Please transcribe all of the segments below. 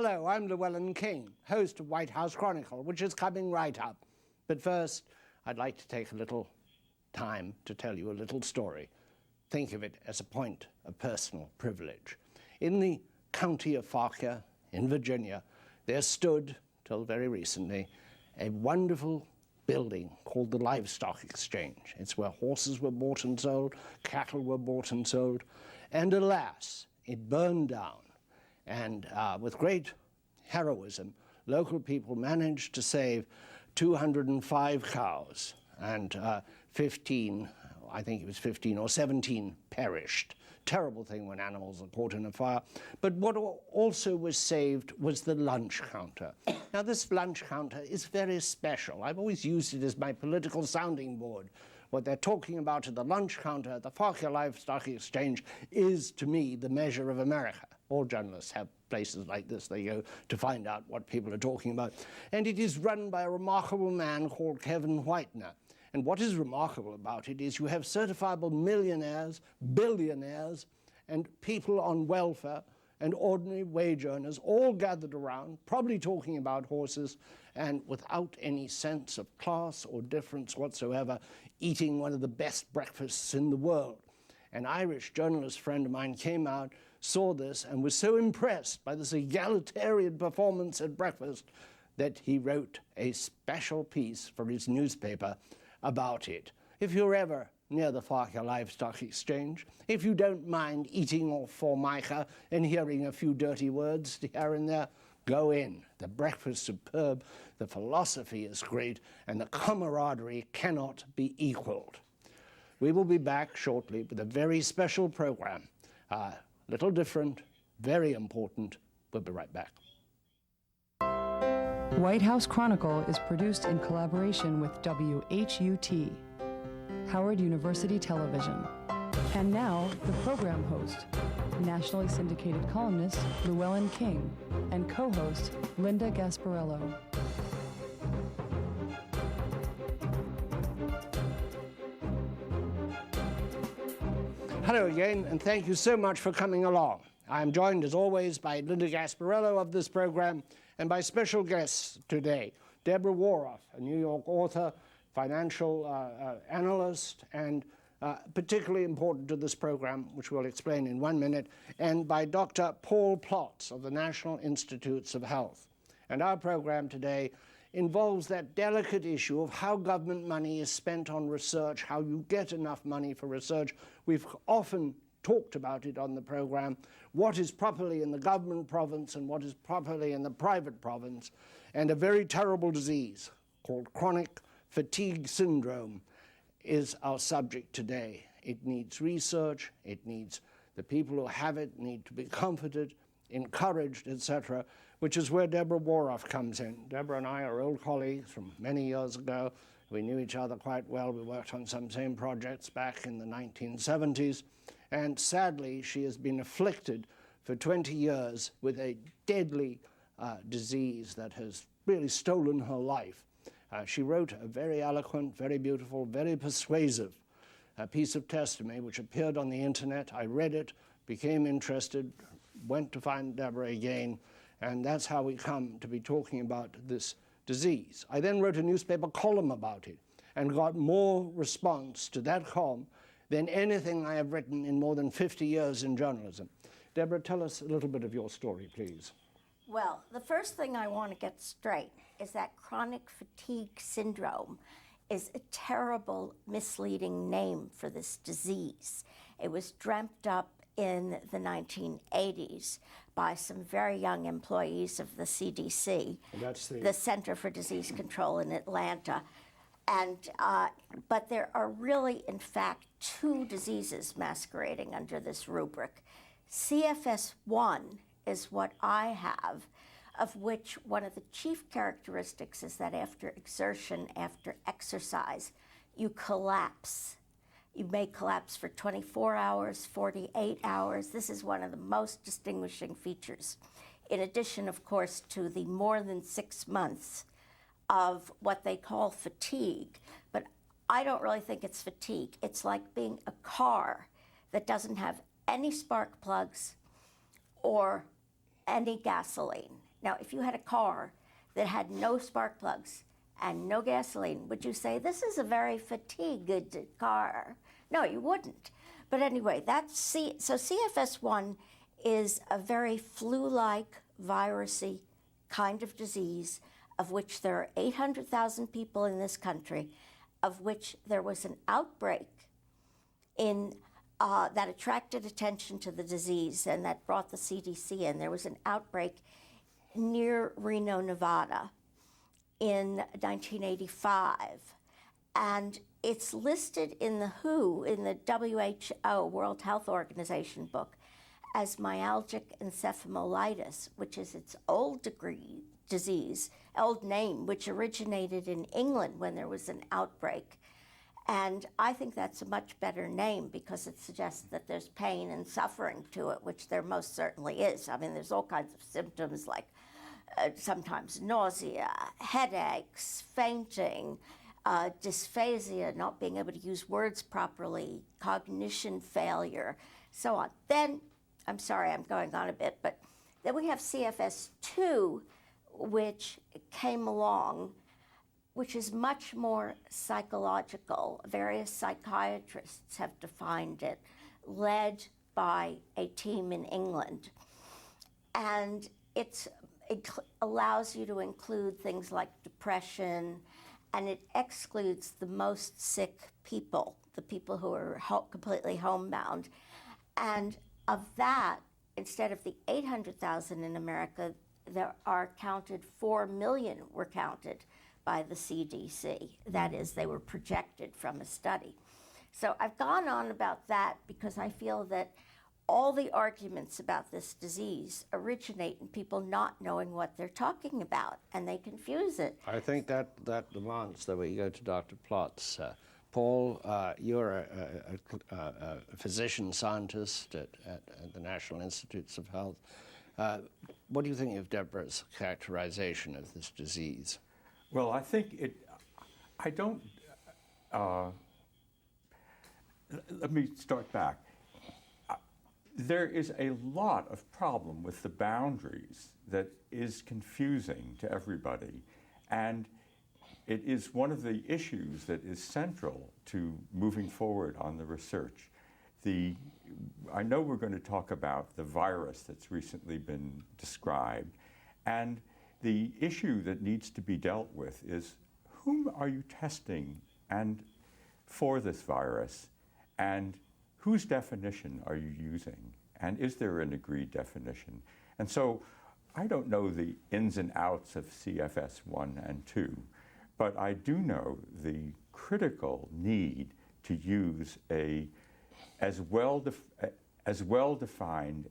Hello, I'm Llewellyn King, host of White House Chronicle, which is coming right up. But first, I'd like to take a little time to tell you a little story. Think of it as a point of personal privilege. In the county of Fauquier, in Virginia, there stood, till very recently, a wonderful building called the Livestock Exchange. It's where horses were bought and sold, cattle were bought and sold, and alas, it burned down. And with great heroism, local people managed to save 205 cows, and 15, I think it was 15 or 17 perished. Terrible thing when animals are caught in a fire. But what also was saved was the lunch counter. Now, this lunch counter is very special. I've always used it as my political sounding board. What they're talking about at the lunch counter at the Fauquier Livestock Exchange is, to me, the measure of America. All journalists have places like this. They go to find out what people are talking about. And it is run by a remarkable man called Kevin Whitener. And what is remarkable about it is you have certifiable millionaires, billionaires, and people on welfare and ordinary wage earners all gathered around, probably talking about horses, and without any sense of class or difference whatsoever, eating one of the best breakfasts in the world. An Irish journalist friend of mine came out, saw this, and was so impressed by this egalitarian performance at breakfast that he wrote a special piece for his newspaper about it. If you're ever near the Fauquier Livestock Exchange, if you don't mind eating off Formica and hearing a few dirty words here and there, go in. The breakfast's superb, the philosophy is great, and the camaraderie cannot be equaled. We will be back shortly with a very special program. Little different, very important. We'll be right back. White House Chronicle is produced in collaboration with WHUT, Howard University Television. And now, the program host, nationally syndicated columnist Llewellyn King, and co-host Linda Gasparello. Hello again, and thank you so much for coming along. I'm joined, as always, by Linda Gasparello of this program, and by special guests today, Deborah Waroff, a New York author, financial analyst, and particularly important to this program, which we'll explain in 1 minute, and by Dr. Paul Plotz of the National Institutes of Health. And our program today involves that delicate issue of how government money is spent on research, how you get enough money for research. We've often talked about it on the program, what is properly in the government province and what is properly in the private province, and a very terrible disease called chronic fatigue syndrome is our subject today. It needs research, it needs the people who have it need to be comforted, encouraged, etc., which is where Deborah Waroff comes in. Deborah and I are old colleagues from many years ago. We knew each other quite well. We worked on some same projects back in the 1970s. And sadly, she has been afflicted for 20 years with a deadly disease that has really stolen her life. She wrote a very eloquent, very beautiful, very persuasive piece of testimony which appeared on the internet. I read it, became interested, went to find Deborah again, and that's how we come to be talking about this disease. I then wrote a newspaper column about it and got more response to that column than anything I have written in more than 50 years in journalism. Deborah, tell us a little bit of your story, please. Well, the first thing I want to get straight is that chronic fatigue syndrome is a terrible, misleading name for this disease. It was dreamt up in the 1980s by some very young employees of the CDC, the Center for Disease Control in Atlanta. And, but there are really, in fact, two diseases masquerading under this rubric. CFS1 is what I have, of which one of the chief characteristics is that after exertion, after exercise, you collapse. You may collapse for 24 hours, 48 hours. This is one of the most distinguishing features. In addition, of course, to the more than 6 months of what they call fatigue. But I don't really think it's fatigue. It's like being a car that doesn't have any spark plugs or any gasoline. Now, if you had a car that had no spark plugs and no gasoline, would you say, this is a very fatigued car? No, you wouldn't. But anyway, so CFS1 is a very flu-like, virusy kind of disease, of which there are 800,000 people in this country, of which there was an outbreak that attracted attention to the disease and that brought the CDC in. There was an outbreak near Reno, Nevada in 1985. And it's listed in the WHO, in the WHO, World Health Organization book, as myalgic encephalomyelitis, which is its old name, which originated in England when there was an outbreak. And I think that's a much better name because it suggests that there's pain and suffering to it, which there most certainly is. I mean, there's all kinds of symptoms like sometimes nausea, headaches, fainting, dysphasia, not being able to use words properly, cognition failure, so on. Then, I'm sorry, I'm going on a bit, but then we have CFS2, which came along, which is much more psychological. Various psychiatrists have defined it, led by a team in England. And it allows you to include things like depression, and it excludes the most sick people, the people who are completely homebound. And of that, instead of the 800,000 in America, there are counted 4 million were counted by the CDC. That is, they were projected from a study. So I've gone on about that because I feel that all the arguments about this disease originate in people not knowing what they're talking about, and they confuse it. I think that demands that we go to Dr. Plotz. Paul, you're a physician scientist at the National Institutes of Health. What do you think of Deborah's characterization of this disease? Well, I think let me start back. There is a lot of problem with the boundaries that is confusing to everybody, and it is one of the issues that is central to moving forward on the research. I know we're going to talk about the virus that's recently been described, and the issue that needs to be dealt with is whom are you testing and for this virus, and whose definition are you using, and is there an agreed definition? And so I don't know the ins and outs of CFS 1 and 2, but I do know the critical need to use as well-defined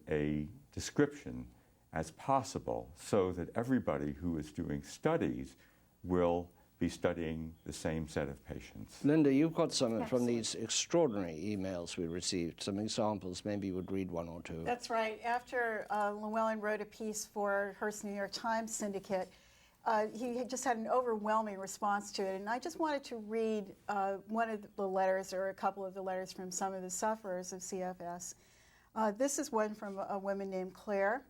a description as possible so that everybody who is doing studies will be studying the same set of patients. Linda, you've got some from these extraordinary emails we received, some examples. Maybe you would read one or two. That's right. After Llewellyn wrote a piece for Hearst's New York Times syndicate, he just had an overwhelming response to it. And I just wanted to read one of the letters, or a couple of the letters from some of the sufferers of CFS. This is one from a woman named Claire.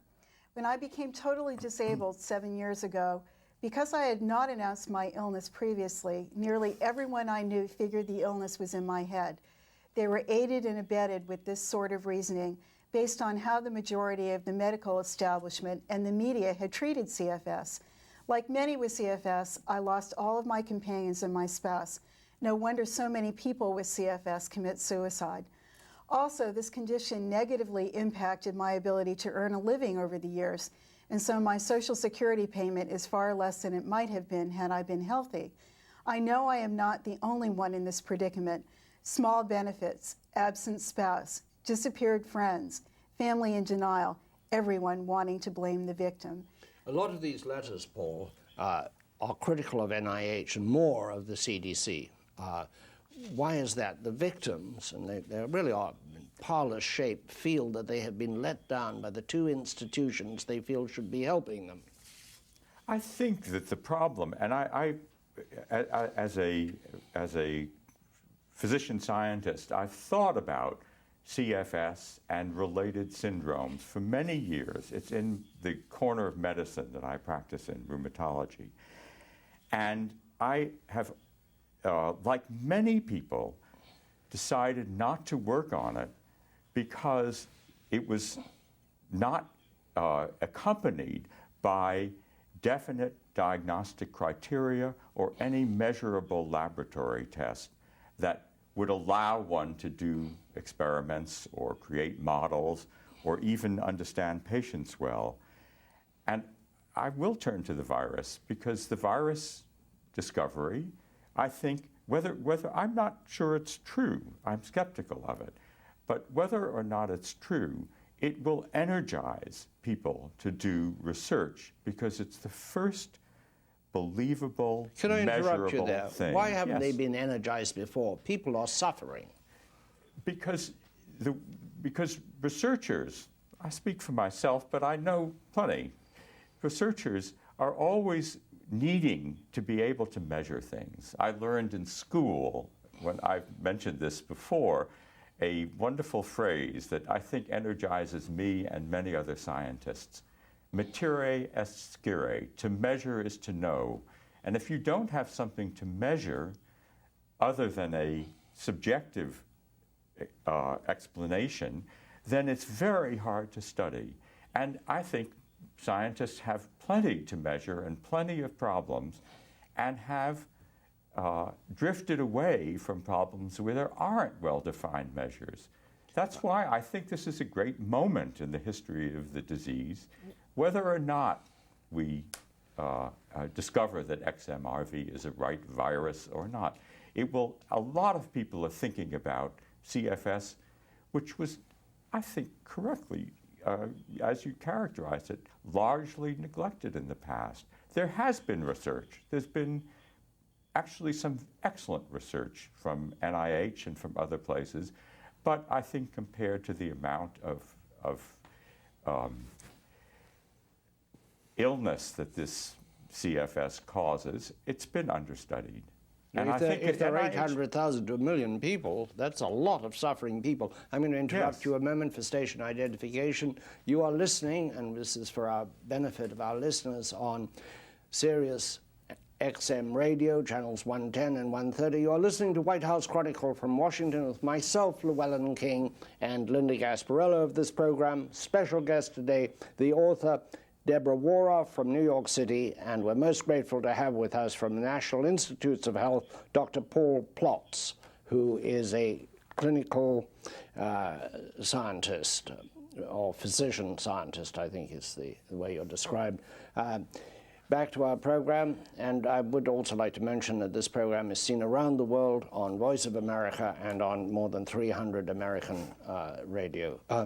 When I became totally disabled 7 years ago, because I had not announced my illness previously, nearly everyone I knew figured the illness was in my head. They were aided and abetted with this sort of reasoning based on how the majority of the medical establishment and the media had treated CFS. Like many with CFS, I lost all of my companions and my spouse. No wonder so many people with CFS commit suicide. Also, this condition negatively impacted my ability to earn a living over the years, and so my Social Security payment is far less than it might have been had I been healthy. I know I am not the only one in this predicament. Small benefits, absent spouse, disappeared friends, family in denial, everyone wanting to blame the victim. A lot of these letters, Paul, are critical of NIH and more of the CDC. Why is that? The victims, and they really are in parlous shape, feel that they have been let down by the two institutions they feel should be helping them. I think that the problem, and I as a physician scientist, I've thought about CFS and related syndromes for many years. It's in the corner of medicine that I practice in, rheumatology. And I have, like many people, decided not to work on it because it was not accompanied by definite diagnostic criteria or any measurable laboratory test that would allow one to do experiments or create models or even understand patients well. And I will turn to the virus because the virus discovery, I think, whether I'm not sure it's true, I'm skeptical of it, but whether or not it's true, it will energize people to do research because it's the first believable, Can I interrupt you measurable there? thing. Why haven't they Yes. been energized before? People are suffering. Because researchers, I speak for myself, but I know plenty, researchers are always needing to be able to measure things. I learned in school, when I've mentioned this before, a wonderful phrase that I think energizes me and many other scientists. Matere est scire, to measure is to know. And if you don't have something to measure other than a subjective explanation, then it's very hard to study. And I think scientists have plenty to measure and plenty of problems and have drifted away from problems where there aren't well-defined measures. That's why I think this is a great moment in the history of the disease, whether or not we discover that XMRV is a right virus or not. A lot of people are thinking about CFS, which was, I think correctly, as you characterized it, largely neglected in the past. There has been research. There's been actually some excellent research from NIH and from other places, but I think compared to the amount of illness that this CFS causes, it's been understudied. And If there are 800,000 to 1 million people, that's a lot of suffering people. I'm going to interrupt you a moment for station identification. You are listening, and this is for our benefit of our listeners, on Sirius XM Radio, channels 110 and 130. You are listening to White House Chronicle from Washington with myself, Llewellyn King, and Linda Gasparello of this program. Special guest today, the author Deborah Waroff from New York City, and we're most grateful to have with us from the National Institutes of Health, Dr. Paul Plotz, who is a clinical scientist, or physician scientist, I think is the way you're described. Back to our program, and I would also like to mention that this program is seen around the world on Voice of America and on more than 300 American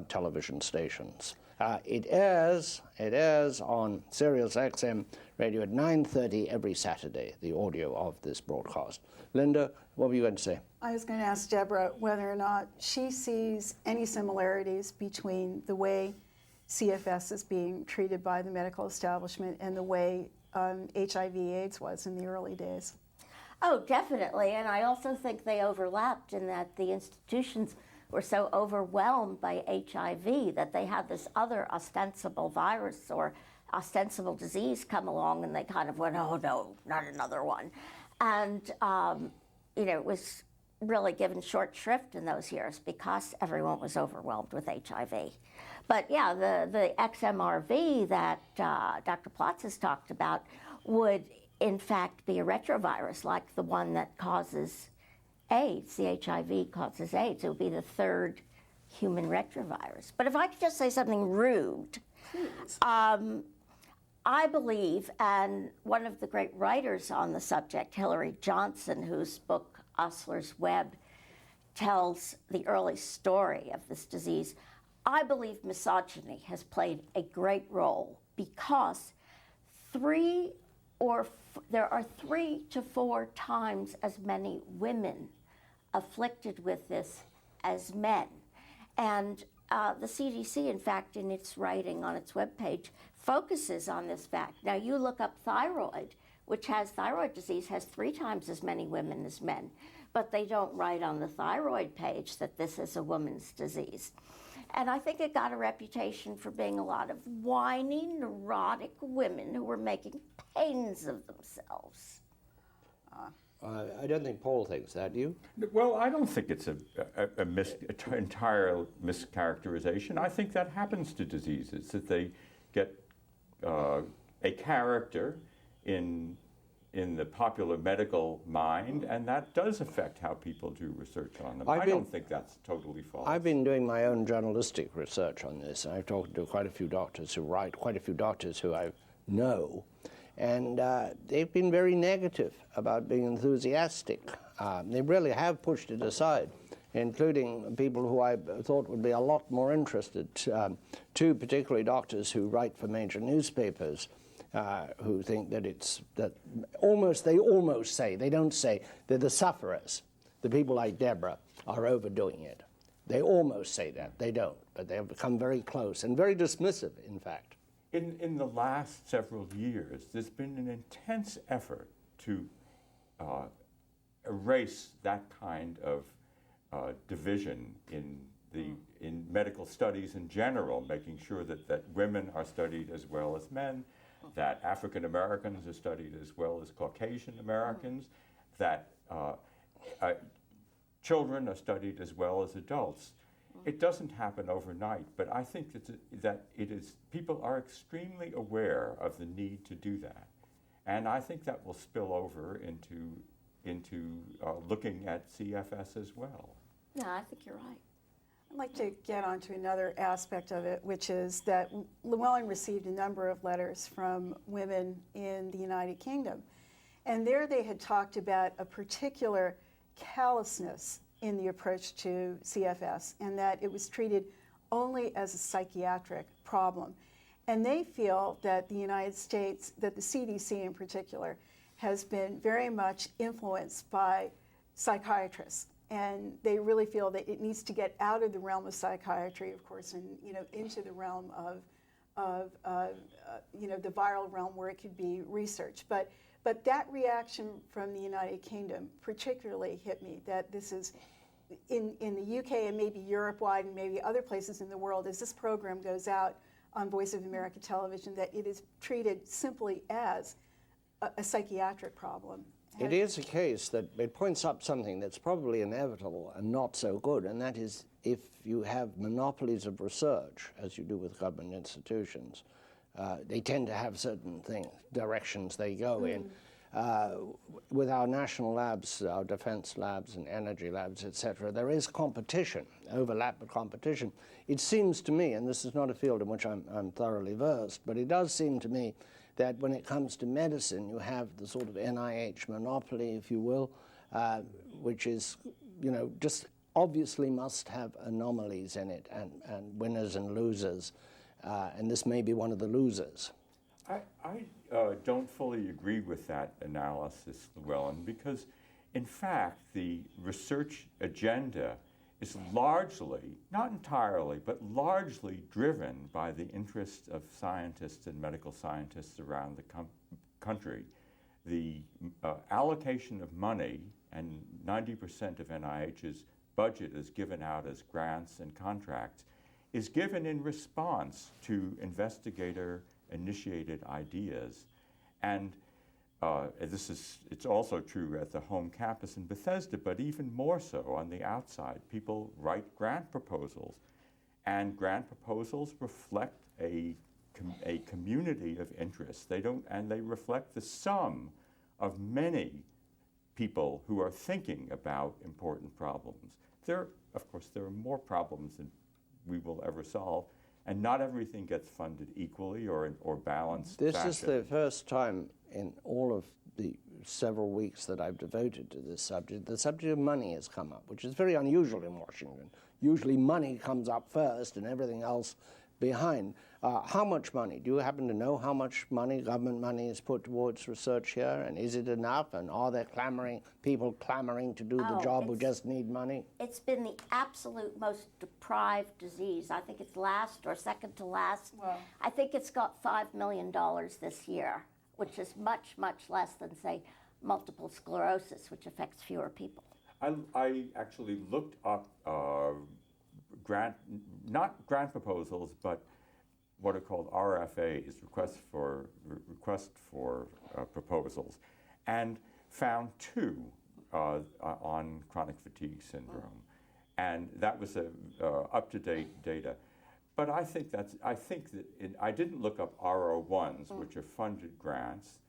television stations. It airs on Sirius XM Radio at 9:30 every Saturday, the audio of this broadcast. Linda, what were you going to say? I was going to ask Deborah whether or not she sees any similarities between the way CFS is being treated by the medical establishment and the way HIV/AIDS was in the early days. Oh, definitely. And I also think they overlapped in that the institutions were so overwhelmed by HIV that they had this other ostensible virus or ostensible disease come along, and they kind of went, oh, no, not another one. And, it was really given short shrift in those years because everyone was overwhelmed with HIV. But yeah, the XMRV that Dr. Plotz has talked about would in fact be a retrovirus like the one that causes AIDS. The HIV causes AIDS. It would be the third human retrovirus. But if I could just say something rude, I believe, and one of the great writers on the subject, Hillary Johnson, whose book Osler's Web tells the early story of this disease, I believe misogyny has played a great role because there are 3 to 4 times as many women afflicted with this as men. And the CDC, in fact, in its writing on its webpage, focuses on this fact. Now, you look up thyroid, which has thyroid disease, has 3 times as many women as men. But they don't write on the thyroid page that this is a woman's disease. And I think it got a reputation for being a lot of whiny, neurotic women who were making pains of themselves. I don't think Paul thinks that, do you? Well, I don't think it's an entire mischaracterization. I think that happens to diseases, that they get a character in the popular medical mind, and that does affect how people do research on them. I don't think that's totally false. I've been doing my own journalistic research on this. I've talked to quite a few doctors who write, quite a few doctors who I know, and they've been very negative about being enthusiastic. They really have pushed it aside, including people who I thought would be a lot more interested, 2 particularly doctors who write for major newspapers, who think that they almost say, they don't say, that the sufferers, the people like Deborah, are overdoing it. They almost say that. They don't, but they have become very close and very dismissive, in fact. In the last several years, there's been an intense effort to erase that kind of division in medical studies in general, making sure that women are studied as well as men, that African Americans are studied as well as Caucasian Americans, that children are studied as well as adults. It doesn't happen overnight, but I think that people are extremely aware of the need to do that. And I think that will spill over into looking at CFS as well. Yeah, I think you're right. I'd like to get onto another aspect of it, which is that Llewellyn received a number of letters from women in the United Kingdom. And there they had talked about a particular callousness in the approach to CFS, and that it was treated only as a psychiatric problem. And they feel that the United States, that the CDC in particular, has been very much influenced by psychiatrists. And they really feel that it needs to get out of the realm of psychiatry, of course, and into the realm of the viral realm where it could be research. But that reaction from the United Kingdom particularly hit me, that this is, in the UK and maybe Europe-wide and maybe other places in the world, as this program goes out on Voice of America television, that it is treated simply as a psychiatric problem. It is a case that it points up something that's probably inevitable and not so good, and that is if you have monopolies of research, as you do with government institutions, they tend to have certain directions they go in. With our national labs, our defense labs and energy labs, etc., there is competition, overlap of competition. It seems to me, and this is not a field in which I'm thoroughly versed, but it does seem to me that when it comes to medicine, you have the sort of NIH monopoly, if you will, which is, just obviously must have anomalies in it and winners and losers, and this may be one of the losers. I don't fully agree with that analysis, Llewellyn, because in fact the research agenda is largely, not entirely, but largely driven by the interests of scientists and medical scientists around the country. The allocation of money, and 90% of NIH's budget is given out as grants and contracts, is given in response to investigator-initiated ideas. And it's also true at the home campus in Bethesda, but even more so on the outside. People write grant proposals, and grant proposals reflect a community of interests. They reflect the sum of many people who are thinking about important problems. Of course, there are more problems than we will ever solve, and not everything gets funded equally or balanced This fashion. is the first time in all of the several weeks that I've devoted to this subject, the subject of money has come up, which is very unusual in Washington. Usually money comes up first and everything else behind. How much money? Do you happen to know how much money, government money, is put towards research here? And is it enough? And are there people clamoring to do the job who just need money? It's been the absolute most deprived disease. I think it's last or second to last. Wow. I think it's got $5 million this year, which is much, much less than, say, multiple sclerosis, which affects fewer people. I actually looked up not grant proposals, but what are called RFAs, request for proposals, and found two on chronic fatigue syndrome, and that was up-to-date data. But I think that I didn't look up RO1s, which are funded grants,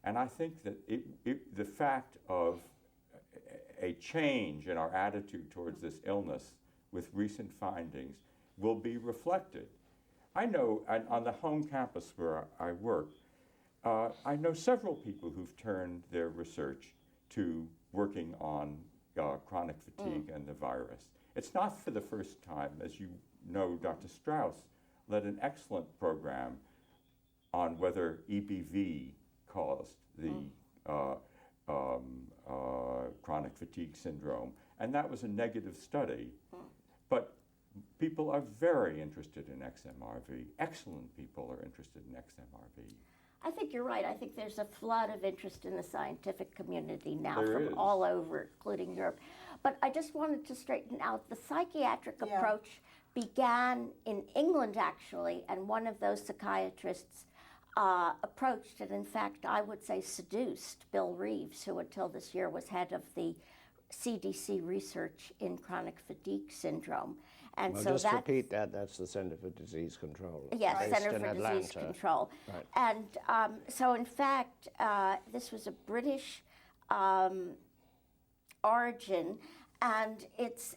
and I think that the fact of a change in our attitude towards this illness with recent findings will be reflected. I know on the home campus where I work, I know several people who've turned their research to working on chronic fatigue and the virus. It's not for the first time. As you know, Dr. Strauss led an excellent program on whether EBV caused the chronic fatigue syndrome, and that was a negative study. But people are very interested in XMRV. Excellent people are interested in XMRV. I think you're right. I think there's a flood of interest in the scientific community now There from is. all over, including Europe. But I just wanted to straighten out the psychiatric approach began in England, actually, and one of those psychiatrists approached and, in fact, I would say seduced Bill Reeves, who until this year was head of the CDC research in chronic fatigue syndrome. And Well, so just that's, repeat that. That's the Center for Disease Control. yes, based Center in for Atlanta. Disease Control. Right. And so, in fact, this was a British origin, and it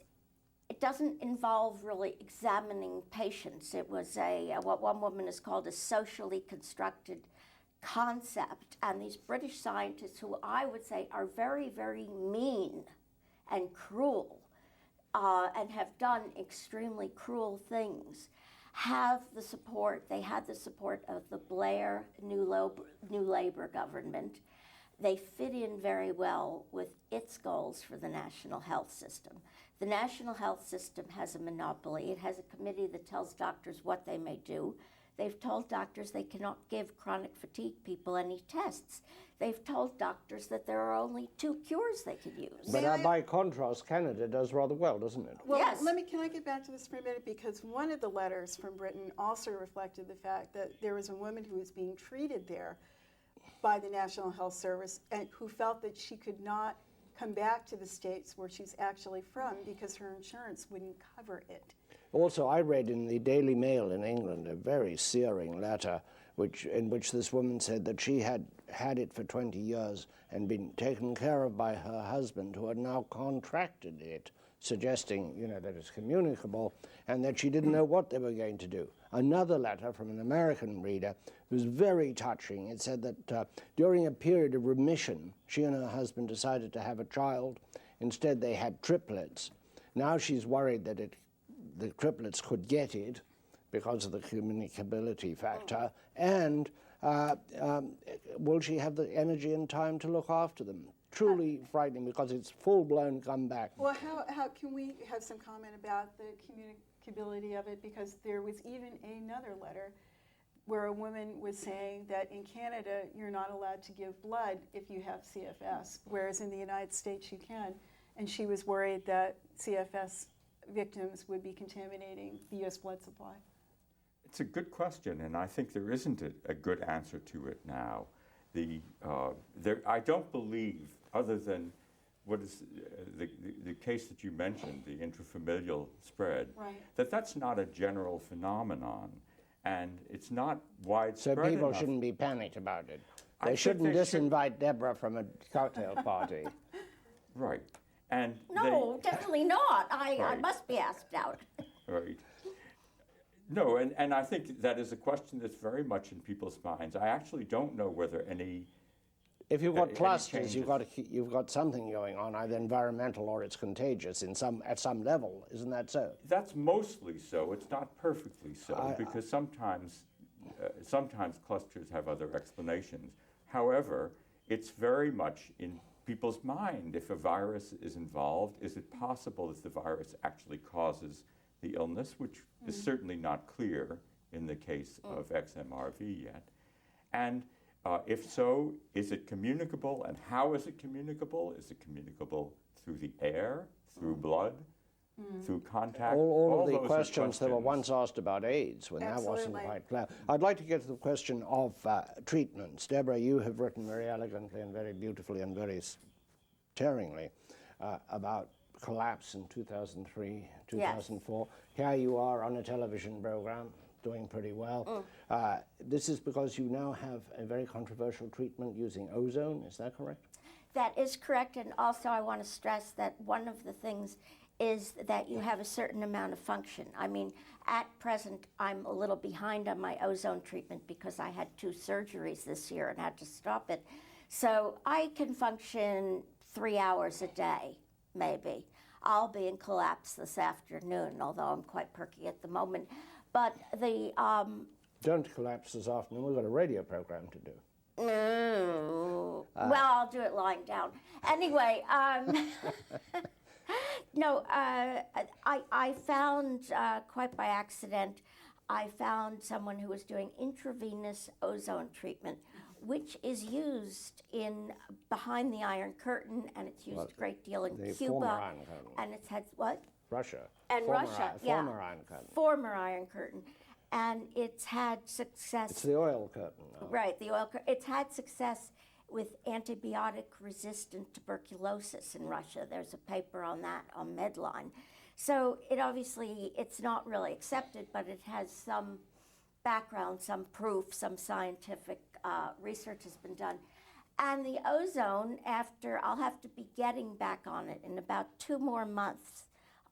doesn't involve really examining patients. It was what one woman has called a socially constructed concept. And these British scientists, who I would say are very, very mean and cruel, and have done extremely cruel things, have the support. They had the support of the Blair New Labour government. They fit in very well with its goals for the national health system. The national health system has a monopoly. It has a committee that tells doctors what they may do. They've told doctors they cannot give chronic fatigue people any tests. They've told doctors that there are only 2 cures they could use. But by contrast, Canada does rather well, doesn't it? Well, Yes. can I get back to this for a minute? Because one of the letters from Britain also reflected the fact that there was a woman who was being treated there by the National Health Service and who felt that she could not come back to the States where she's actually from because her insurance wouldn't cover it. Also, I read in the Daily Mail in England a very searing letter in which this woman said that she had had it for 20 years and been taken care of by her husband, who had now contracted it, suggesting, that it's communicable, and that she didn't know what they were going to do. Another letter from an American reader was very touching. It said that during a period of remission, she and her husband decided to have a child. Instead, they had triplets. Now she's worried that the triplets could get it because of the communicability factor, and will she have the energy and time to look after them? Truly frightening, because it's full-blown comeback. Well, how can we have some comment about the communicability of it? Because there was even another letter where a woman was saying that in Canada you're not allowed to give blood if you have CFS, whereas in the United States you can. And she was worried that CFS victims would be contaminating the U.S. blood supply. It's a good question, and I think there isn't a good answer to it now. I don't believe, other than what is the case that you mentioned, the intrafamilial spread, Right. that's not a general phenomenon, and it's not widespread So people enough. shouldn't be panicked about it. I They think shouldn't they should. disinvite Deborah from a cocktail party. Right. And No, definitely not. I Right. must be asked out. Right. No, and I think that is a question that's very much in people's minds. I actually don't know whether any... If you've got Any clusters, changes? you've got something going on, either environmental or it's contagious at some level. Isn't that so? That's mostly so. It's not perfectly so, because sometimes clusters have other explanations. However, it's very much in people's mind. If a virus is involved, is it possible that the virus actually causes the illness, which is certainly not clear in the case of XMRV yet. And If so, is it communicable, and how is it communicable? Is it communicable through the air, through blood, through contact? All of the those are questions that were once asked about AIDS when that wasn't Absolutely. quite clear. I'd like to get to the question of treatments. Deborah, you have written very elegantly and very beautifully and very stirringly about collapse in 2003, 2004. Here you are on a television program doing pretty well. This is because you now have a very controversial treatment using ozone, is that correct? That is correct, and also I want to stress that one of the things is that you have a certain amount of function. I mean, at present, I'm a little behind on my ozone treatment because I had 2 surgeries this year and had to stop it. So I can function 3 hours a day, maybe. I'll be in collapse this afternoon, although I'm quite perky at the moment. But the... Don't collapse this afternoon, we've got a radio program to do. well, I'll do it lying down. Anyway, no, I found, quite by accident, I found someone who was doing intravenous ozone treatment, which is used in behind the Iron Curtain, and it's used a great deal in the Cuba. former Iron Curtain. And it's had what? Russia. And Former Russia, yeah. Former Iron Curtain. Former Iron Curtain. And it's had success. It's the oil curtain now. Right, the oil. It's had success with antibiotic-resistant tuberculosis in Russia. There's a paper on that on Medline. So it obviously, it's not really accepted, but it has some background, some proof, some scientific research has been done. And the ozone, I'll have to be getting back on it in about 2 more months.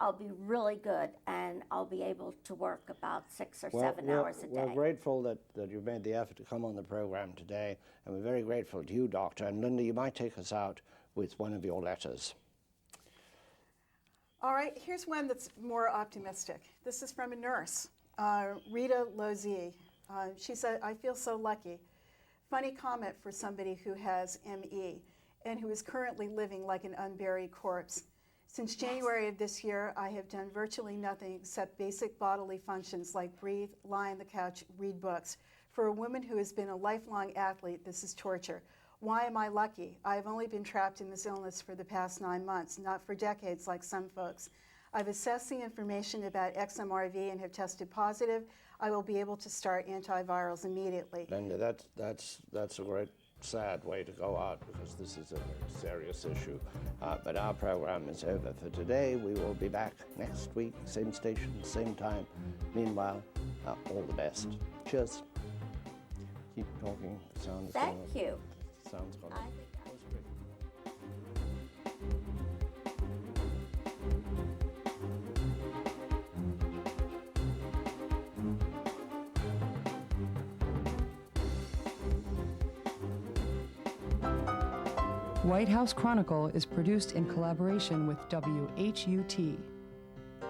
I'll be really good, and I'll be able to work about 6 or 7 hours a day. We're grateful that you've made the effort to come on the program today, and we're very grateful to you, Doctor. And Linda, you might take us out with one of your letters. All right, here's one that's more optimistic. This is from a nurse, Rita Lozier. She said, "I feel so lucky." Funny comment for somebody who has ME and who is currently living like an unburied corpse. Since January of this year, I have done virtually nothing except basic bodily functions like breathe, lie on the couch, read books. For a woman who has been a lifelong athlete, this is torture. Why am I lucky? I have only been trapped in this illness for the past 9 months, not for decades like some folks. I've assessed the information about XMRV and have tested positive. I will be able to start antivirals immediately. Linda, that's a great sad way to go out, because this is a very serious issue. But our program is over for today. We will be back next week, same station, same time. Meanwhile, all the best. Cheers. Keep talking. Thank you. Sounds good. I think White House Chronicle is produced in collaboration with WHUT,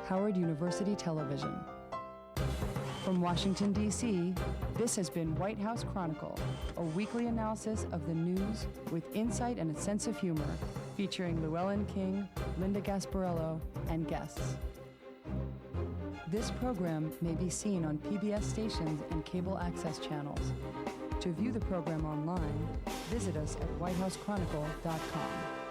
Howard University Television. From Washington, D.C., this has been White House Chronicle, a weekly analysis of the news with insight and a sense of humor, featuring Llewellyn King, Linda Gasparello, and guests. This program may be seen on PBS stations and cable access channels. To view the program online, visit us at whitehousechronicle.com.